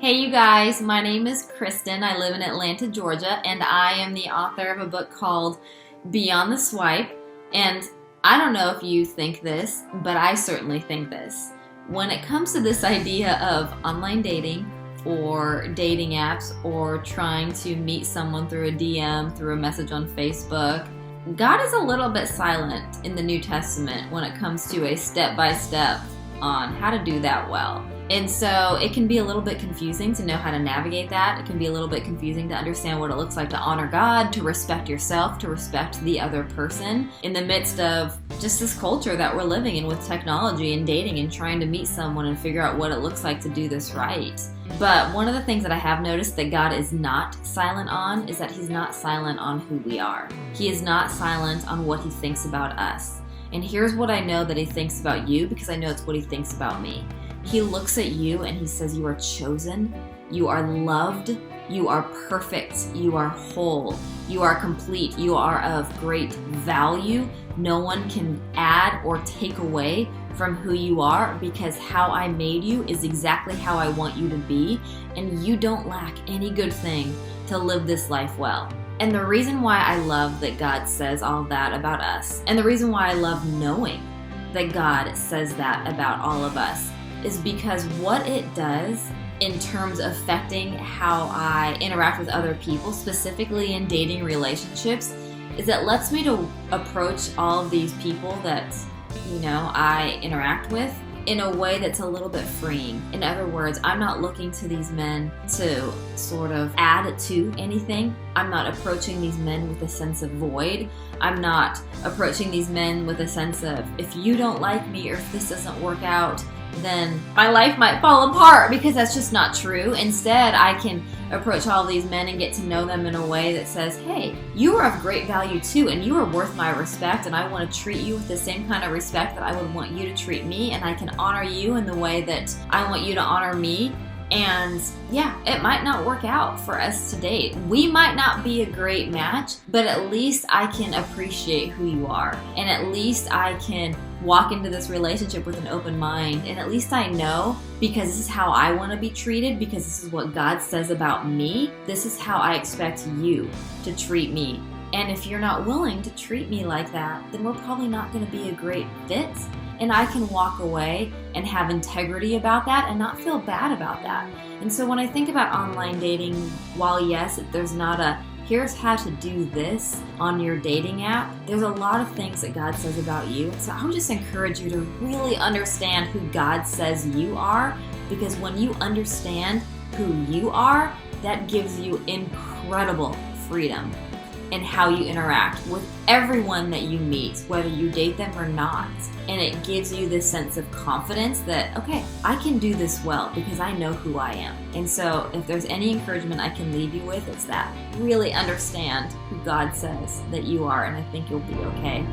Hey you guys, my name is Kristin. I live in Atlanta, Georgia, and I am the author of a book called Beyond the Swipe. And I don't know if you think this, but I certainly think this. When it comes to this idea of online dating or dating apps or trying to meet someone through a DM, through a message on Facebook, God is a little bit silent in the New Testament when it comes to a step-by-step on how to do that well. And so it can be a little bit confusing to know how to navigate that. It can be a little bit confusing to understand what it looks like to honor God, to respect yourself, to respect the other person in the midst of just this culture that we're living in with technology and dating and trying to meet someone and figure out what it looks like to do this right. But one of the things that I have noticed that God is not silent on is that He's not silent on who we are. He is not silent on what He thinks about us. And here's what I know that He thinks about you, because I know it's what He thinks about me. He looks at you and He says, you are chosen, you are loved, you are perfect, you are whole, you are complete, you are of great value. No one can add or take away from who you are, because how I made you is exactly how I want you to be, and you don't lack any good thing to live this life well. And the reason why I love that God says all of that about us, and the reason why I love knowing that God says that about all of us, is because what it does in terms of affecting how I interact with other people, specifically in dating relationships, is it lets me to approach all of these people that, I interact with in a way that's a little bit freeing. In other words, I'm not looking to these men to sort of add to anything. I'm not approaching these men with a sense of void. I'm not approaching these men with a sense of, if you don't like me or if this doesn't work out, then my life might fall apart, because that's just not true. Instead, I can approach all these men and get to know them in a way that says, hey, you are of great value too, and you are worth my respect, and I want to treat you with the same kind of respect that I would want you to treat me, and I can honor you in the way that I want you to honor me. And yeah, it might not work out for us to date. We might not be a great match, but at least I can appreciate who you are. And at least I can walk into this relationship with an open mind. And at least I know, because this is how I want to be treated, because this is what God says about me, this is how I expect you to treat me. And if you're not willing to treat me like that, then we're probably not going to be a great fit. And I can walk away and have integrity about that and not feel bad about that. And so when I think about online dating, while yes, there's not a here's how to do this on your dating app, there's a lot of things that God says about you. So I would just encourage you to really understand who God says you are, because when you understand who you are, that gives you incredible freedom in how you interact with everyone that you meet, whether you date them or not. And it gives you this sense of confidence that, okay, I can do this well because I know who I am. And so if there's any encouragement I can leave you with, it's that. Really understand who God says that you are, and I think you'll be okay.